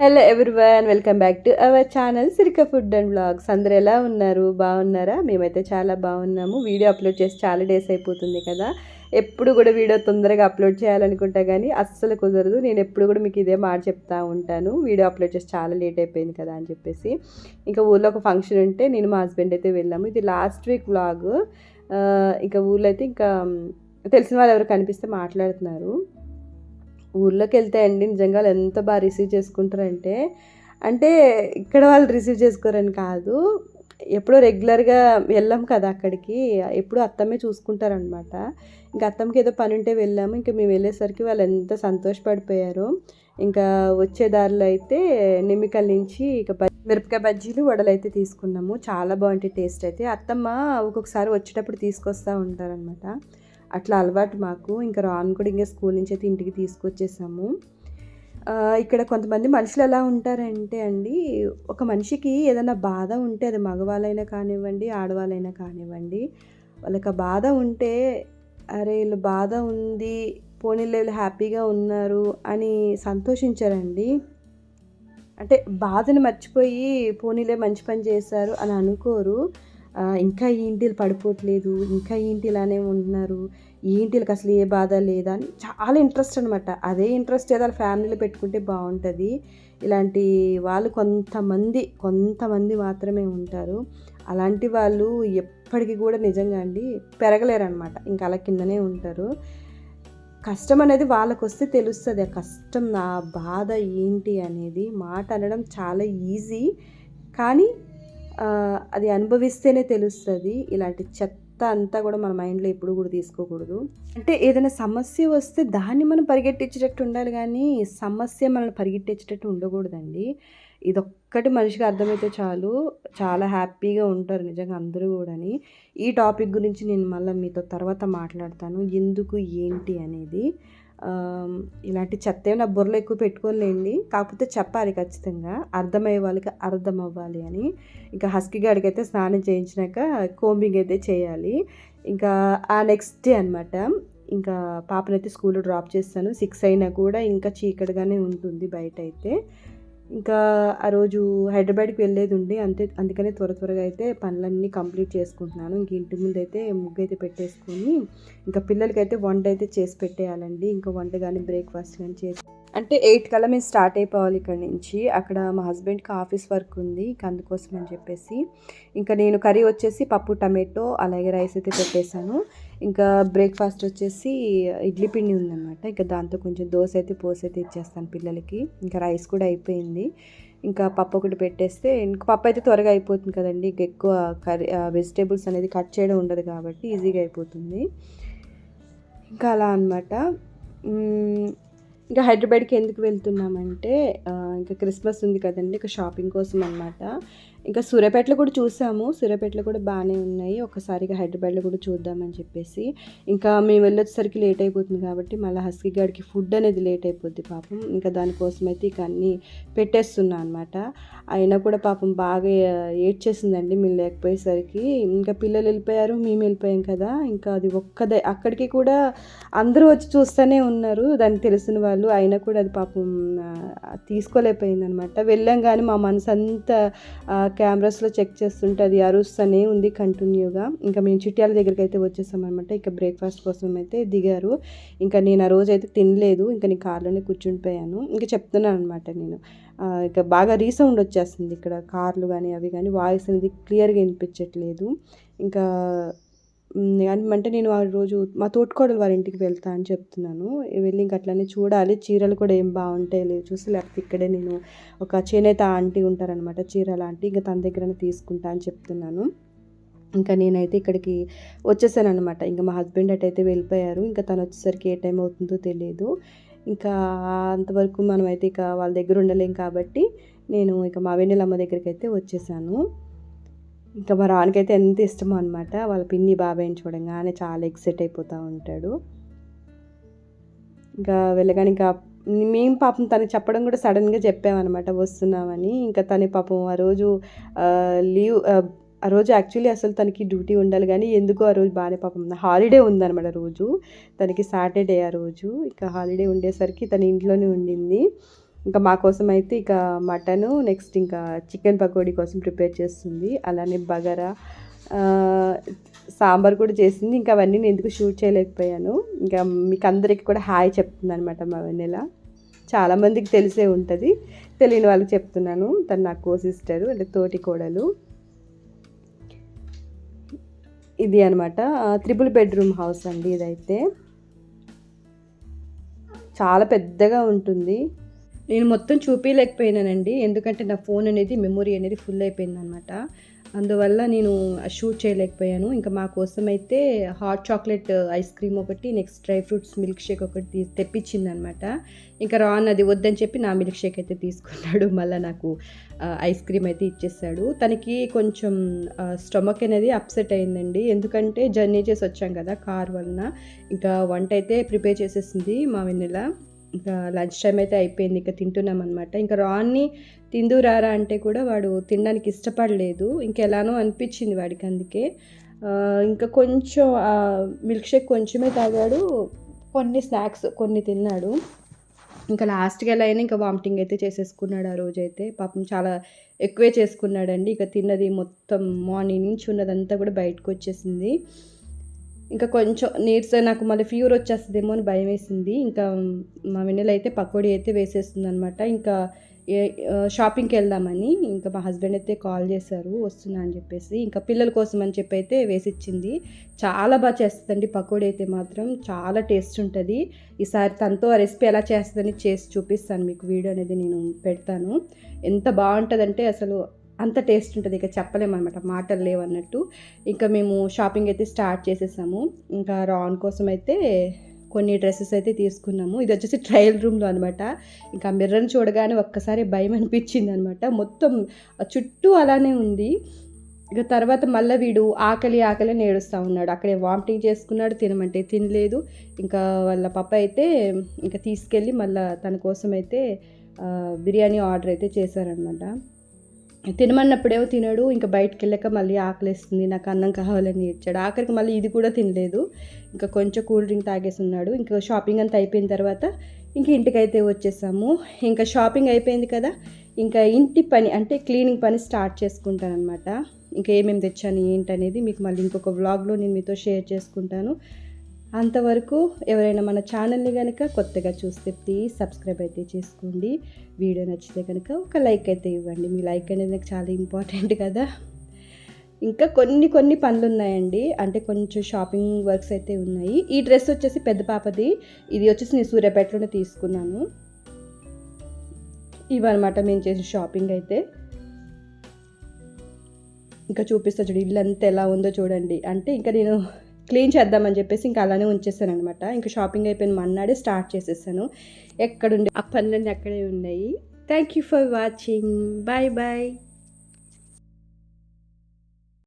Hello everyone, welcome back to our channel సిరిక food and vlogs. అందరు ఎలా ఉన్నారు? బాగున్నారా? మేమైతే చాలా బాగున్నాము. వీడియో అప్లోడ్ చేసి చాలా డేస్ అయిపోతుంది కదా. ఎప్పుడు కూడా వీడియో తొందరగా అప్లోడ్ చేయాలనుకుంటా కానీ అస్సలు కుదరదు. నేను ఎప్పుడు కూడా మీకు ఇదే మాట చెప్తా ఉంటాను, వీడియో అప్లోడ్ చేసి చాలా లేట్ అయిపోయింది కదా అని చెప్పేసి. ఇంకా ఊళ్ళో ఒక ఫంక్షన్ ఉంటే నేను మా హస్బెండ్ అయితే వెళ్ళాము. ఇది లాస్ట్ వీక్ వ్లాగ్. ఇంకా ఊళ్ళో అయితే ఇంకా తెలిసిన వాళ్ళు ఎవరు కనిపిస్తే మాట్లాడుతున్నారు. ఊర్లోకి వెళ్తే అండి నిజంగా వాళ్ళు ఎంత బాగా రిసీవ్ చేసుకుంటారంటే, అంటే ఇక్కడ వాళ్ళు రిసీవ్ చేసుకోరని కాదు, ఎప్పుడో రెగ్యులర్గా వెళ్ళాం కదా అక్కడికి, ఎప్పుడు అత్తమ్మే చూసుకుంటారనమాట. ఇంకా అత్తమ్మకి ఏదో పని ఉంటే వెళ్ళాము. ఇంకా మేము వెళ్ళేసరికి వాళ్ళు ఎంత సంతోషపడిపోయారో. ఇంకా వచ్చే దారిలో అయితే నిమ్మికల్ నుంచి ఇక మిరపకాయ బజ్జీలు వడలు అయితే తీసుకున్నాము. చాలా బాగుంటాయి టేస్ట్ అయితే. అత్తమ్మ ఒక్కొక్కసారి వచ్చేటప్పుడు తీసుకొస్తూ ఉంటారనమాట. అట్లా అలవాటు మాకు. ఇంకా రాను కూడా ఇంకా స్కూల్ నుంచి అయితే ఇంటికి తీసుకొచ్చేసాము. ఇక్కడ కొంతమంది మనుషులు ఎలా ఉంటారంటే అండి, ఒక మనిషికి ఏదైనా బాధ ఉంటే, అది మగవాళ్ళైనా కానివ్వండి, ఆడవాళ్ళైనా కానివ్వండి, వాళ్ళకి ఆ బాధ ఉంటే, అరే వీళ్ళు బాధ ఉంది, పోనీలే వీళ్ళు హ్యాపీగా ఉన్నారు అని సంతోషించారండి. అంటే బాధను మర్చిపోయి పోనీలే మంచి పని చేశారు అని అనుకోరు. ఇంకా ఏంటి పడిపోవట్లేదు, ఇంకా ఏంటి ఇలానే ఉంటున్నారు, ఏంటికి అసలు ఏ బాధ లేదా అని చాలా ఇంట్రెస్ట్ అనమాట. అదే ఇంట్రెస్ట్ ఏదో ఫ్యామిలీలో పెట్టుకుంటే బాగుంటుంది. ఇలాంటి వాళ్ళు కొంతమంది మాత్రమే ఉంటారు. అలాంటి వాళ్ళు ఎప్పటికీ కూడా నిజంగా అండి పెరగలేరనమాట. ఇంకా అలా కిందనే ఉంటారు. కష్టం అనేది వాళ్ళకు వస్తే తెలుస్తుంది. ఆ కష్టం, నా బాధ ఏంటి అనేది మాట అనడం చాలా ఈజీ, కానీ అది అనుభవిస్తేనే తెలుస్తుంది. ఇలాంటి చెత్త అంతా కూడా మన మైండ్లో ఎప్పుడు కూడా తీసుకోకూడదు. అంటే ఏదైనా సమస్య వస్తే దాన్ని మనం పరిగెట్టించేటట్టు ఉండాలి, కానీ సమస్య మనల్ని పరిగెట్టించేటట్టు ఉండకూడదండి. ఇదొక్కటి మనిషికి అర్థమైతే చాలు, చాలా హ్యాపీగా ఉంటారు నిజంగా అందరూ కూడాని. ఈ టాపిక్ గురించి నేను మళ్ళీ మీతో తర్వాత మాట్లాడతాను, ఎందుకు ఏంటి అనేది. ఇలాంటి చెత్త నా బుర్రలో ఎక్కువ పెట్టుకోలేండి, కాకపోతే చెప్పాలి ఖచ్చితంగా, అర్థమయ్యే వాళ్ళకి అర్థం అవ్వాలి అని. ఇంకా హస్కీ గాడికి అయితే స్నానం చేయించినాక కోంబింగ్ అయితే చేయాలి. ఇంకా ఆ నెక్స్ట్ డే అనమాట. ఇంకా పాపనైతే స్కూల్లో డ్రాప్ చేస్తాను. 6 అయినా కూడా ఇంకా చీకటిగానే ఉంటుంది బయట అయితే. ఇంకా ఆ రోజు హైదరాబాద్కి వెళ్ళేది ఉండి అందుకనే త్వరగా అయితే పనులన్నీ కంప్లీట్ చేసుకుంటున్నాను. ఇంక ఇంటి ముందు అయితే ముగ్గు అయితే పెట్టేసుకొని ఇంకా పిల్లలకైతే వంట అయితే చేసి పెట్టేయాలండి. ఇంకా వంట కానీ బ్రేక్ఫాస్ట్ కానీ చేసి, అంటే 8 కల్లా మేము స్టార్ట్ అయిపోవాలి ఇక్కడ నుంచి. అక్కడ మా హస్బెండ్కి ఆఫీస్ వర్క్ ఉంది, ఇంకా అందుకోసం అని చెప్పేసి ఇంకా నేను కర్రీ వచ్చేసి పప్పు టమాటో అలాగే రైస్ అయితే పెట్టేశాను. ఇంకా బ్రేక్ఫాస్ట్ వచ్చేసి ఇడ్లీ పిండి ఉందన్నమాట. ఇంకా దాంతో కొంచెం దోశ అయితే పోసైతే ఇచ్చేస్తాను పిల్లలకి. ఇంకా రైస్ కూడా అయిపోయింది. ఇంకా పప్పు ఒకటి పెట్టేస్తే, ఇంకా పప్పు అయితే త్వరగా అయిపోతుంది కదండి. ఇంకా ఎక్కువ కర్రీ వెజిటేబుల్స్ అనేది కట్ చేయడం ఉండదు కాబట్టి ఈజీగా అయిపోతుంది. ఇంకా అలా అనమాట. ఇంకా హైదరాబాద్కి ఎందుకు వెళ్తున్నామంటే, ఇంకా క్రిస్మస్ ఉంది కదండి, ఇంకా షాపింగ్ కోసం అనమాట. ఇంకా సూర్యాపేటలో కూడా చూసాము, సూర్యాపేటలో కూడా బాగానే ఉన్నాయి. ఒకసారిగా హైదరాబాద్లో కూడా చూద్దామని చెప్పేసి. ఇంకా మేము వెళ్ళేసరికి లేట్ అయిపోతుంది కాబట్టి మళ్ళీ హస్కీ గాడికి ఫుడ్ అనేది లేట్ అయిపోద్ది పాపం. ఇంకా దానికోసం అయితే ఇక అన్నీ పెట్టేస్తున్నా అనమాట. అయినా కూడా పాపం బాగా ఏడ్చేసిందండి మేము లేకపోయేసరికి. ఇంకా పిల్లలు వెళ్ళిపోయారు, మేము వెళ్ళిపోయాం కదా. ఇంకా అది అక్కడికి కూడా అందరూ వచ్చి చూస్తూనే ఉన్నారు, దానికి తెలిసిన వాళ్ళు. అయినా కూడా అది పాపం తీసుకోలేకపోయింది అనమాట. వెళ్ళాం కానీ మా మనసు అంతా కెమెరాస్లో చెక్ చేస్తుంటే అది అరుస్తూనే ఉంది కంటిన్యూగా. ఇంకా మేము చిట్యాల దగ్గరికి అయితే వచ్చేసామన్నమాట. ఇంకా బ్రేక్ఫాస్ట్ కోసం అయితే దిగారు. ఇంకా నేను ఆ రోజు అయితే తినలేదు, ఇంకా నేను కార్లోనే కూర్చుండిపోయాను. ఇంకా చెప్తున్నాను అనమాట నేను. ఇక బాగా రీసౌండ్ వచ్చేస్తుంది ఇక్కడ, కార్లు కానీ అవి కానీ, వాయిస్ అనేది క్లియర్గా వినిపించట్లేదు. ఇంకా అంటే నేను ఆ రోజు మా తోటికోడలు వారి ఇంటికి వెళ్తా అని చెప్తున్నాను. వెళ్ళి ఇంక అట్లనే చూడాలి, చీరలు కూడా ఏం బాగుంటాయి లేదు చూసి, లేకపోతే ఇక్కడే నేను ఒక చేనేత ఆంటీ ఉంటారనమాట, చీరల ఆంటీ, ఇంకా తన దగ్గరనే తీసుకుంటా అని చెప్తున్నాను. ఇంకా నేనైతే ఇక్కడికి వచ్చేసాను అనమాట. ఇంకా మా హస్బెండ్ అటైతే వెళ్ళిపోయారు. ఇంకా తను వచ్చేసరికి ఏ టైం అవుతుందో తెలియదు. ఇంకా అంతవరకు మనమైతే ఇక వాళ్ళ దగ్గర ఉండలేం కాబట్టి నేను ఇక మా వెన్నెలమ్మ దగ్గరికి అయితే వచ్చేసాను. ఇంకా మా రానికైతే ఎంత ఇష్టమో అనమాట, వాళ్ళ పిన్ని బాబాయ్ని చూడంగానే చాలా ఎక్సైట్ అయిపోతూ ఉంటాడు. ఇంకా వెళ్ళగానే ఇంకా మేము పాపం తనకి చెప్పడం కూడా సడన్గా చెప్పామన్నమాట వస్తున్నామని. ఇంకా తన పాపం ఆ రోజు లీవ్, ఆ రోజు యాక్చువల్లీ అసలు తనకి డ్యూటీ ఉండాలి, కానీ ఎందుకో ఆ రోజు బాగానే పాపం హాలిడే ఉందన్నమాట. రోజు తనకి సాటర్డే ఆ రోజు. ఇంకా హాలిడే ఉండేసరికి తన ఇంట్లోనే ఉండింది. ఇంకా మా కోసం అయితే ఇక మటను, నెక్స్ట్ ఇంకా చికెన్ పకోడీ కోసం ప్రిపేర్ చేస్తుంది. అలానే బగారా, సాంబార్ కూడా చేసింది. ఇంకా అవన్నీ నేను ఎందుకు షూట్ చేయలేకపోయాను. ఇంకా మీకు అందరికీ కూడా హాయ్ చెప్తుంది అనమాట మా వెన్నెల. చాలామందికి తెలిసే ఉంటుంది, తెలియని వాళ్ళకి చెప్తున్నాను. తను నా కో సిస్టరు, అంటే తోటి కోడలు. ఇది అనమాట 3 బెడ్రూమ్ హౌస్ అండి. ఇదైతే చాలా పెద్దగా ఉంటుంది. నేను మొత్తం చూపించలేకపోయినానండి, ఎందుకంటే నా ఫోన్ అనేది మెమొరీ అనేది ఫుల్ అయిపోయింది అనమాట. అందువల్ల నేను షూట్ చేయలేకపోయాను. ఇంకా మా కోసం అయితే హాట్ చాక్లెట్ ఐస్ క్రీమ్ ఒకటి, next dry fruits milk shake ఒకటి తెప్పించింది అనమాట. ఇంకా రాన్ అది వద్దని చెప్పి నా మిల్క్ షేక్ అయితే తీసుకున్నాడు. మళ్ళీ నాకు ఐస్ క్రీమ్ అయితే ఇచ్చేసాడు. తనకి కొంచెం స్టమక్ అనేది అప్సెట్ అయిందండి, ఎందుకంటే జర్నీ చేసి వచ్చాం కదా కార్ వలన. ఇంకా వంట అయితే ప్రిపేర్ చేసేసింది మా వెన్నెల. ఇంకా లంచ్ టైం అయితే అయిపోయింది, ఇంకా తింటున్నాం అనమాట. ఇంకా రాన్ని తిందురారా అంటే కూడా వాడు తినడానికి ఇష్టపడలేదు. ఇంకెలానో అనిపించింది వాడికి, అందుకే ఇంకా కొంచెం మిల్క్ షేక్ కొంచెమే తాగాడు, కొన్ని స్నాక్స్ కొన్ని తిన్నాడు. ఇంకా లాస్ట్కి ఎలా అయినా ఇంకా వామిటింగ్ అయితే చేసేసుకున్నాడు ఆ రోజైతే. పాపం చాలా ఎక్కువే చేసుకున్నాడండి. ఇక తిన్నది మొత్తం మార్నింగ్ నుంచి ఉన్నదంతా కూడా బయటకు వచ్చేసింది. ఇంకా కొంచెం నీరసం, నాకు మళ్ళీ ఫీవర్ వచ్చేస్తుందేమో అని భయం వేసింది. ఇంకా మా వెన్నెల అయితే పకోడీ అయితే వేసేస్తుంది అనమాట. ఇంకా షాపింగ్కి వెళ్దామని ఇంకా మా హస్బెండ్ అయితే కాల్ చేశారు వస్తున్నా అని చెప్పేసి. ఇంకా పిల్లల కోసం అని చెప్పి అయితే వేసిచ్చింది. చాలా బాగా చేస్తుందండి పకోడీ అయితే, మాత్రం చాలా టేస్ట్ ఉంటుంది. ఈసారి తనతో ఆ రెసిపీ ఎలా చేస్తుందని చేసి చూపిస్తాను మీకు, వీడియో అనేది నేను పెడతాను. ఎంత బాగుంటుందంటే అసలు అంత టేస్ట్ ఉంటుంది, ఇక చెప్పలేమన్నమాట, మాటలు లేవన్నట్టు. ఇంకా మేము షాపింగ్ అయితే స్టార్ట్ చేసేసాము. ఇంకా రాన్ కోసం అయితే కొన్ని డ్రెస్సెస్ అయితే తీసుకున్నాము. ఇది వచ్చేసి ట్రయల్ రూమ్లో అనమాట. ఇంకా మిర్రర్ని చూడగానే ఒక్కసారి భయం అనిపించింది అనమాట. మొత్తం చుట్టూ అలానే ఉంది. ఇక తర్వాత మళ్ళీ వీడు ఆకలి ఆకలి అని ఏడుస్తూ ఉన్నాడు. అక్కడే వామిటింగ్ చేసుకున్నాడు, తినమంటే తినలేదు. ఇంకా వాళ్ళ పప్ప అయితే ఇంకా తీసుకెళ్ళి మళ్ళీ తన కోసం అయితే బిర్యానీ ఆర్డర్ అయితే చేశారనమాట. తినమన్నప్పుడేమో తినడు, ఇంకా బయటకు వెళ్ళాక మళ్ళీ ఆకలిస్తుంది, నాకు అన్నం కావాలని ఏడ్చాడు. ఆఖరికి మళ్ళీ ఇది కూడా తినలేదు. ఇంకా కొంచెం కూల్ డ్రింక్ తాగేసి ఉన్నాడు. ఇంకా షాపింగ్ అంతా అయిపోయిన తర్వాత ఇంక ఇంటికైతే వచ్చేసాము. ఇంకా షాపింగ్ అయిపోయింది కదా, ఇంకా ఇంటి పని అంటే క్లీనింగ్ పని స్టార్ట్ చేసుకుంటానమాట. ఇంకా ఏమేమి తెచ్చాను ఏంటనేది మీకు మళ్ళీ ఇంకొక వ్లాగ్లో నేను మీతో షేర్ చేసుకుంటాను. అంతవరకు ఎవరైనా మన ఛానల్ని కనుక కొత్తగా చూస్తే ప్లీజ్ సబ్స్క్రైబ్ అయితే చేసుకోండి. వీడియో నచ్చితే కనుక ఒక లైక్ అయితే ఇవ్వండి. మీ లైక్ అనేది నాకు చాలా ఇంపార్టెంట్ కదా. ఇంకా కొన్ని పనులు ఉన్నాయండి, అంటే కొంచెం షాపింగ్ వర్క్స్ అయితే ఉన్నాయి. ఈ డ్రెస్ వచ్చేసి పెద్ద పాపది, ఇది వచ్చేసి నేను సూర్యాపేటలోనే తీసుకున్నాను. ఇవన్నమాట మేము చేసిన షాపింగ్ అయితే. ఇంకా చూపిస్తా చూడు, ఇల్లు అంతా ఎలా ఉందో చూడండి. అంటే ఇంకా నేను క్లీన్ చేద్దామని చెప్పేసి ఇంకా అలానే ఉంచేసాను అనమాట. ఇంకా షాపింగ్ అయిపోయిన మన్నాడే స్టార్ట్ చేసేసాను. ఎక్కడుండే ఆ పనులన్నీ అక్కడే ఉన్నాయి. Thank you for watching. Bye bye.